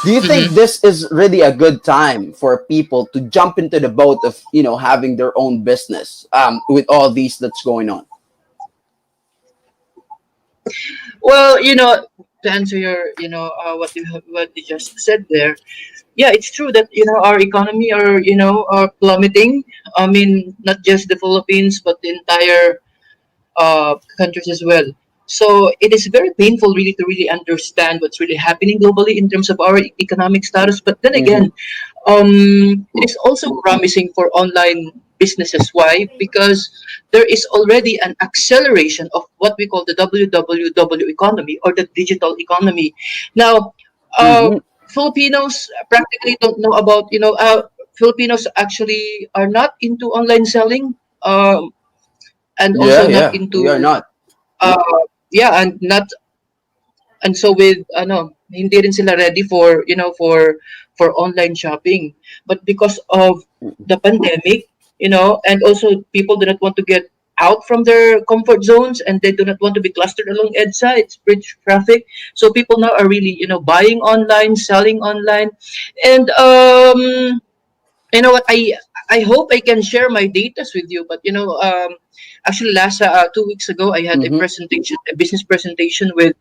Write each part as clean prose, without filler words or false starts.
Do you think Hmm. this is really a good time for people to jump into the boat of, having their own business, with all these that's going on? Well, to answer your, what you just said there, yeah, it's true that our economy are plummeting. I mean, not just the Philippines, but the entire countries as well. So it is very painful, really, to really understand what's really happening globally in terms of our economic status. But then Mm-hmm. again, it is also promising for online businesses. Why? Because there is already an acceleration of what we call the WWW economy, or the digital economy. Now, uh, Mm-hmm. Filipinos practically don't know about, Filipinos actually are not into online selling, and Yeah, also not yeah, we are into, not. uh, yeah, and not, and so with ano, hindi rin sila ready for, for online shopping. But because of the pandemic, and also people do not want to get out from their comfort zones, and they do not want to be clustered along EDSA, it's bridge traffic. So people now are really, buying online, selling online. And you know what, I hope I can share my data with you, but actually last 2 weeks ago I had a Mm-hmm. presentation, a business presentation with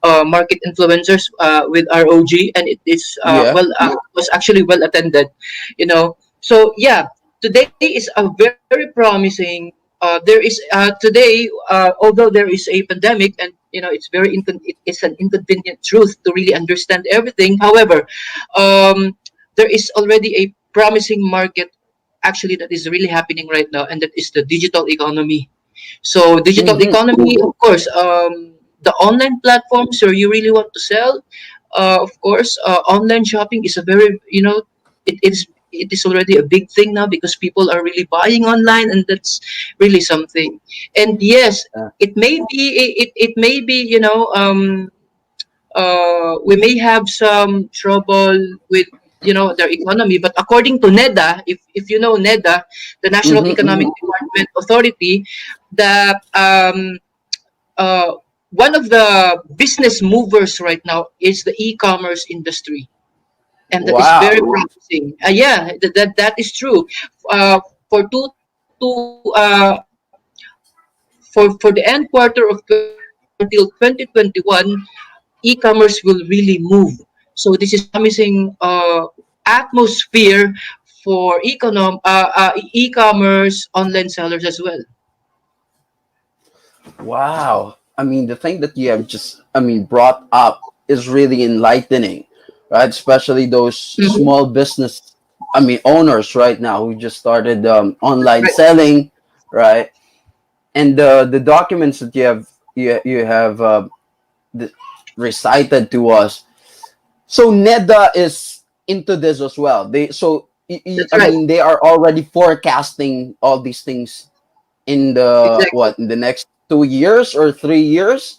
market influencers, with ROG, and it is Yeah. was actually well attended. So yeah, today is a very promising, there is today, although there is a pandemic, and it is an inconvenient truth to really understand everything. However, there is already a promising market actually that is really happening right now, and that is the digital economy. So digital Mm-hmm. economy, of course, the online platforms where you really want to sell, of course, online shopping is a very, it is already a big thing now, because people are really buying online, and that's really something. And yes, Uh, it may be, we may have some trouble with, their economy. But according to NEDA, if you know NEDA, the National mm-hmm. Economic Mm-hmm. Development Authority, the uh, one of the business movers right now is the e-commerce industry, and that is very Wow. promising. Yeah, that is true. For two to for the end quarter of 2020 until 2021, e-commerce will really move. So this is promising atmosphere for e-commerce online sellers as well. Wow. I mean, the thing that you have just, brought up is really enlightening, right? Especially those Mhm. small business, owners right now who just started, online Right. selling, right? And the documents that you have th- recited to us. So NEDA is into this as well. That's right. They are already forecasting all these things in Exactly. the next 2 years or 3 years.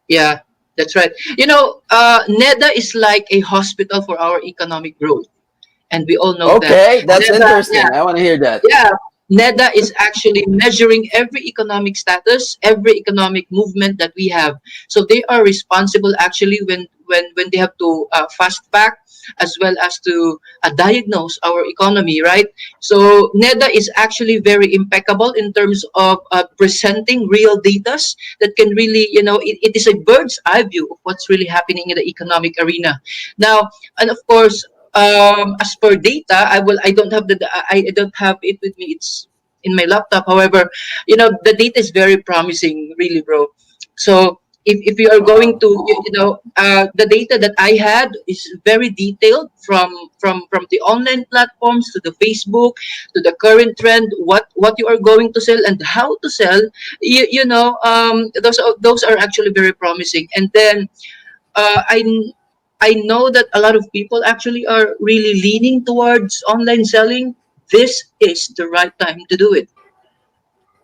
Yeah, that's right. NEDA is like a hospital for our economic growth, and we all know that. Okay, that's NEDA, yeah, interesting. I want to hear that. yeah, NEDA is actually measuring every economic status, every economic movement that we have. So they are responsible actually when they have to fast back, as well as to diagnose our economy, right? So NEDA is actually very impeccable in terms of presenting real data that can really, it is a bird's eye view of what's really happening in the economic arena. Now, and of course, as per data, I don't have I don't have it with me. It's in my laptop. However, the data is very promising, really, bro. So if you are going Wow. to, the data that I had is very detailed, from the online platforms to the Facebook to the current trend, what you are going to sell and how to sell. Those are actually very promising. And then uh, I I know that a lot of people actually are really leaning towards online selling. This is the right time to do it.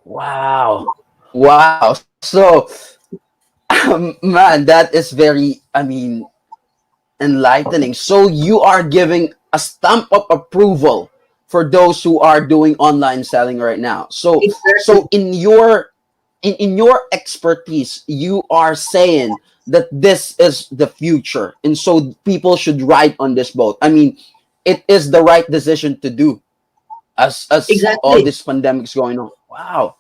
Wow. Wow. So, man, that is very, enlightening. So you are giving a stamp of approval for those who are doing online selling right now. So Exactly. in your in your expertise, you are saying that this is the future, and so people should ride on this boat. I mean, it is the right decision to do as all Exactly. this pandemics going on. Wow.